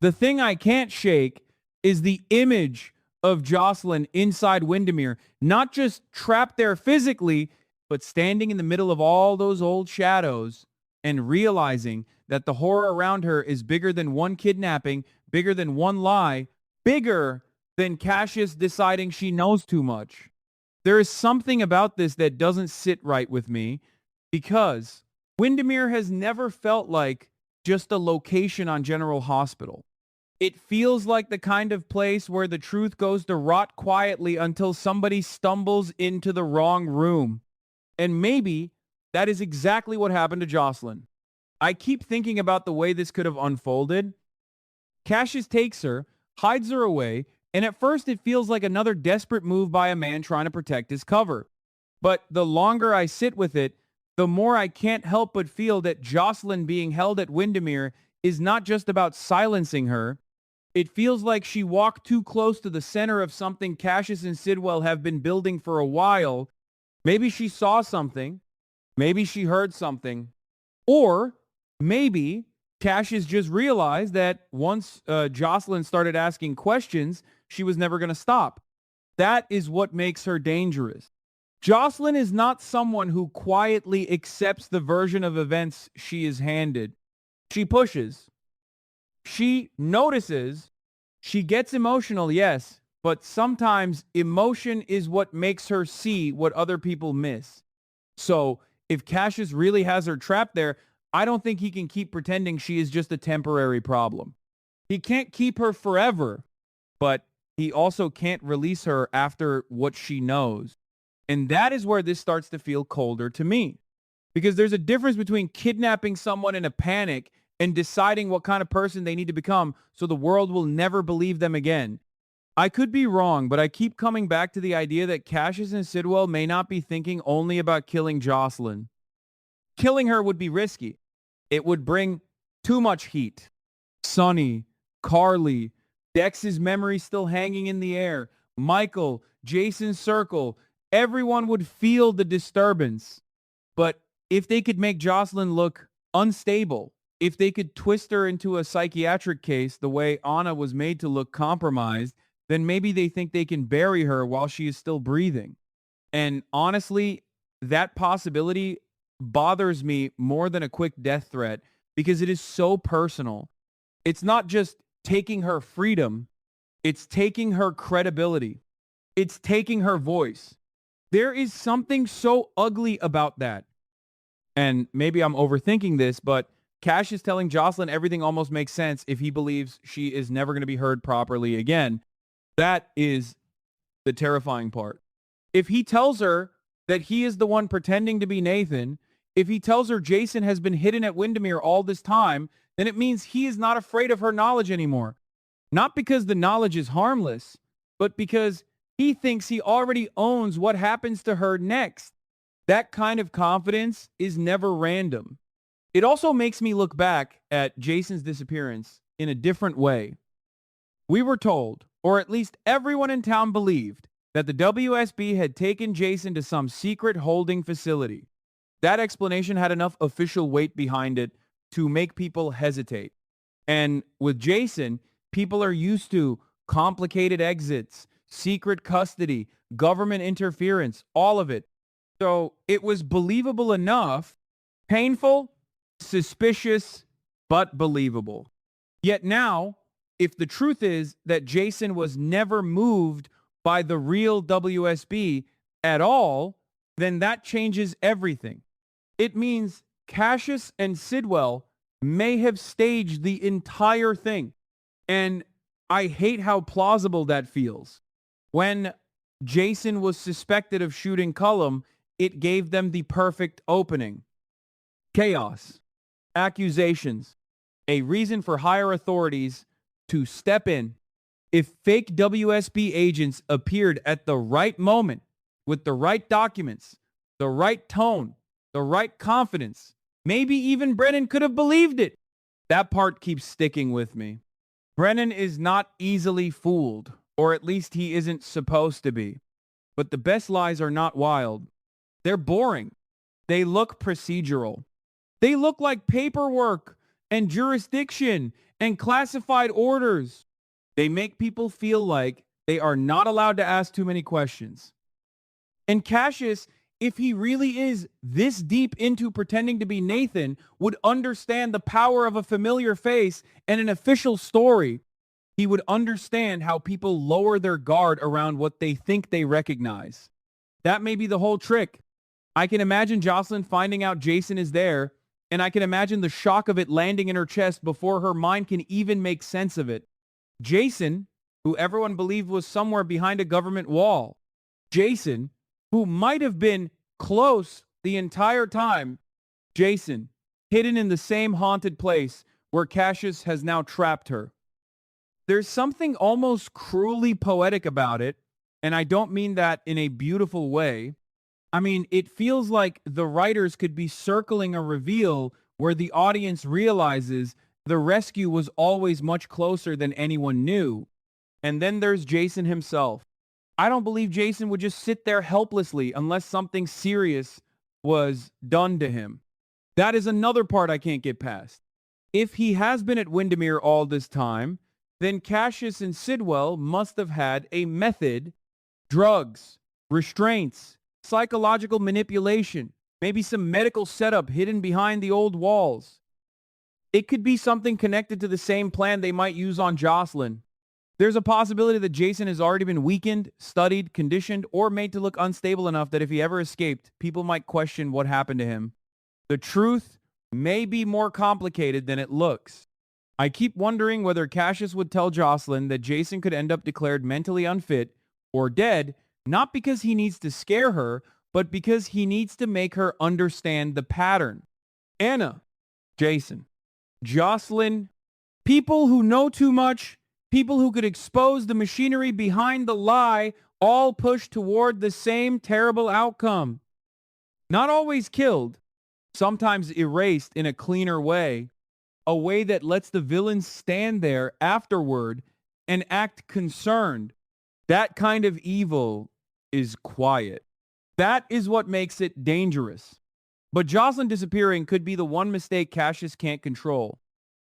The thing I can't shake is the image of Josslyn inside Wyndemere, not just trapped there physically, but standing in the middle of all those old shadows and realizing that the horror around her is bigger than one kidnapping, bigger than one lie, bigger than Cassius deciding she knows too much. There is something about this that doesn't sit right with me because Wyndemere has never felt like just a location on General Hospital. It feels like the kind of place where the truth goes to rot quietly until somebody stumbles into the wrong room. And maybe that is exactly what happened to Josslyn. I keep thinking about the way this could have unfolded. Cassius takes her, hides her away, and at first it feels like another desperate move by a man trying to protect his cover. But the longer I sit with it, the more I can't help but feel that Josslyn being held at Wyndemere is not just about silencing her. It feels like she walked too close to the center of something Cassius and Sidwell have been building for a while. Maybe she saw something. Maybe she heard something. Or maybe Cassius just realized that once Josslyn started asking questions, she was never going to stop. That is what makes her dangerous. Josslyn is not someone who quietly accepts the version of events she is handed. She pushes. She notices. She gets emotional, yes, but sometimes emotion is what makes her see what other people miss. So if Cassius really has her trapped there, I don't think he can keep pretending she is just a temporary problem. He can't keep her forever, but he also can't release her after what she knows. And that is where this starts to feel colder to me. Because there's a difference between kidnapping someone in a panic and deciding what kind of person they need to become so the world will never believe them again. I could be wrong, but I keep coming back to the idea that Cassius and Sidwell may not be thinking only about killing Josslyn. Killing her would be risky. It would bring too much heat. Sonny, Carly, Dex's memory still hanging in the air, Michael, Jason's circle, everyone would feel the disturbance. But if they could make Josslyn look unstable, if they could twist her into a psychiatric case the way Anna was made to look compromised, then maybe they think they can bury her while she is still breathing. And honestly, that possibility bothers me more than a quick death threat because it is so personal. It's not just taking her freedom, it's taking her credibility. It's taking her voice. There is something so ugly about that. And maybe I'm overthinking this, but Cash is telling Josslyn everything almost makes sense if he believes she is never going to be heard properly again. That is the terrifying part. If he tells her that he is the one pretending to be Nathan, if he tells her Jason has been hidden at Wyndemere all this time, then it means he is not afraid of her knowledge anymore. Not because the knowledge is harmless, but because he thinks he already owns what happens to her next. That kind of confidence is never random. It also makes me look back at Jason's disappearance in a different way. We were told, or at least everyone in town believed, that the WSB had taken Jason to some secret holding facility. That explanation had enough official weight behind it to make people hesitate. And with Jason, people are used to complicated exits, secret custody, government interference, all of it. So it was believable enough, painful, suspicious, but believable. Yet now, if the truth is that Jason was never moved by the real WSB at all, then that changes everything. It means Cassius and Sidwell may have staged the entire thing. And I hate how plausible that feels. When Jason was suspected of shooting Cullum, it gave them the perfect opening. Chaos, accusations, a reason for higher authorities to step in. If fake WSB agents appeared at the right moment, with the right documents, the right tone, the right confidence, maybe even Brennan could have believed it. That part keeps sticking with me. Brennan is not easily fooled, or at least he isn't supposed to be. But the best lies are not wild. They're boring. They look procedural. They look like paperwork and jurisdiction and classified orders. They make people feel like they are not allowed to ask too many questions. And Cassius, if he really is this deep into pretending to be Nathan, would understand the power of a familiar face and an official story. He would understand how people lower their guard around what they think they recognize. That may be the whole trick. I can imagine Josslyn finding out Jason is there, and I can imagine the shock of it landing in her chest before her mind can even make sense of it. Jason, who everyone believed was somewhere behind a government wall. Jason, who might have been close the entire time. Jason, hidden in the same haunted place where Cassius has now trapped her. There's something almost cruelly poetic about it, and I don't mean that in a beautiful way. I mean, it feels like the writers could be circling a reveal where the audience realizes the rescue was always much closer than anyone knew. And then there's Jason himself. I don't believe Jason would just sit there helplessly unless something serious was done to him. That is another part I can't get past. If he has been at Wyndemere all this time, then Cassius and Sidwell must have had a method, drugs, restraints, psychological manipulation, maybe some medical setup hidden behind the old walls. It could be something connected to the same plan they might use on Josslyn. There's a possibility that Jason has already been weakened, studied, conditioned, or made to look unstable enough that if he ever escaped, people might question what happened to him. The truth may be more complicated than it looks. I keep wondering whether Cassius would tell Josslyn that Jason could end up declared mentally unfit or dead, not because he needs to scare her, but because he needs to make her understand the pattern. Anna, Jason, Josslyn, people who know too much, people who could expose the machinery behind the lie, all push toward the same terrible outcome. Not always killed, sometimes erased in a cleaner way, a way that lets the villains stand there afterward and act concerned. That kind of evil is quiet. That is what makes it dangerous. But Josslyn disappearing could be the one mistake Cassius can't control.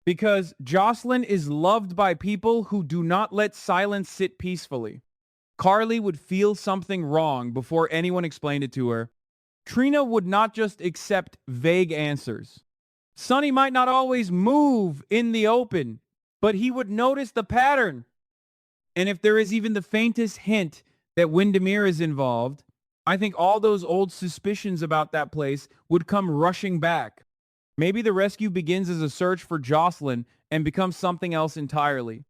Because Josslyn is loved by people who do not let silence sit peacefully. Carly would feel something wrong before anyone explained it to her. Trina would not just accept vague answers. Sonny might not always move in the open, but he would notice the pattern. And if there is even the faintest hint that Wyndemere is involved, I think all those old suspicions about that place would come rushing back. Maybe the rescue begins as a search for Josslyn and becomes something else entirely.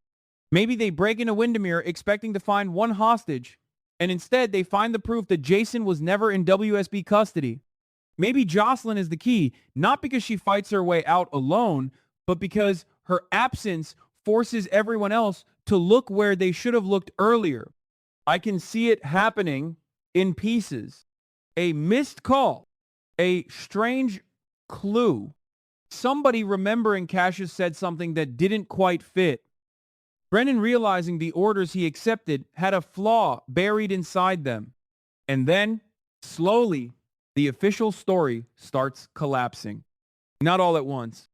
Maybe they break into Wyndemere expecting to find one hostage, and instead they find the proof that Jason was never in WSB custody. Maybe Josslyn is the key, not because she fights her way out alone, but because her absence forces everyone else to look where they should have looked earlier. I can see it happening in pieces. A missed call, a strange clue, somebody remembering Cassius said something that didn't quite fit. Brennan realizing the orders he accepted had a flaw buried inside them. And then, slowly, the official story starts collapsing. Not all at once.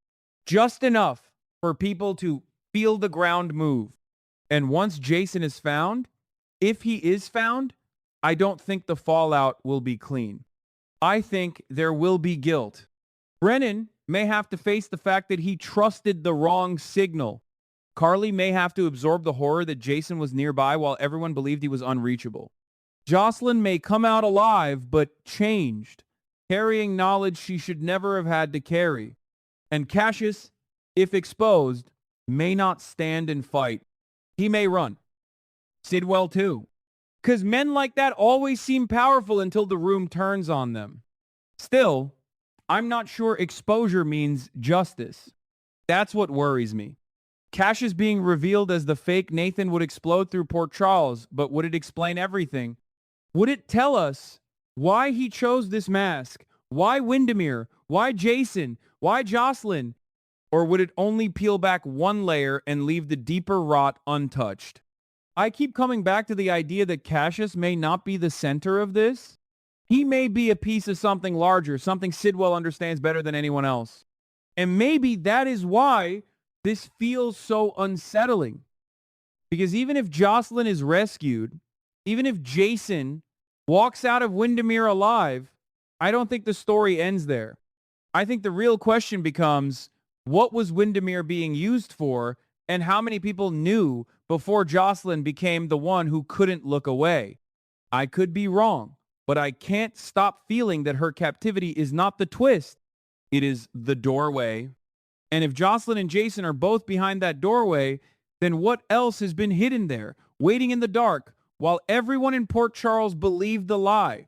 Just enough for people to feel the ground move. And once Jason is found, if he is found, I don't think the fallout will be clean. I think there will be guilt. Brennan may have to face the fact that he trusted the wrong signal. Carly may have to absorb the horror that Jason was nearby while everyone believed he was unreachable. Josslyn may come out alive, but changed, carrying knowledge she should never have had to carry. And Cassius, if exposed, may not stand and fight. He may run. Sidwell too. Because men like that always seem powerful until the room turns on them. Still, I'm not sure exposure means justice. That's what worries me. Cassius being revealed as the fake Nathan would explode through Port Charles, but would it explain everything? Would it tell us why he chose this mask? Why Wyndemere? Why Jason? Why Josslyn? Or would it only peel back one layer and leave the deeper rot untouched? I keep coming back to the idea that Cassius may not be the center of this. He may be a piece of something larger, something Sidwell understands better than anyone else. And maybe that is why This feels so unsettling because even if Josslyn is rescued, even if Jason walks out of Wyndemere alive, I don't think the story ends there. I think the real question becomes, what was Wyndemere being used for, and how many people knew before Josslyn became the one who couldn't look away? I could be wrong, but I can't stop feeling that her captivity is not the twist. It is the doorway. And if Josslyn and Jason are both behind that doorway, then what else has been hidden there, waiting in the dark, while everyone in Port Charles believed the lie?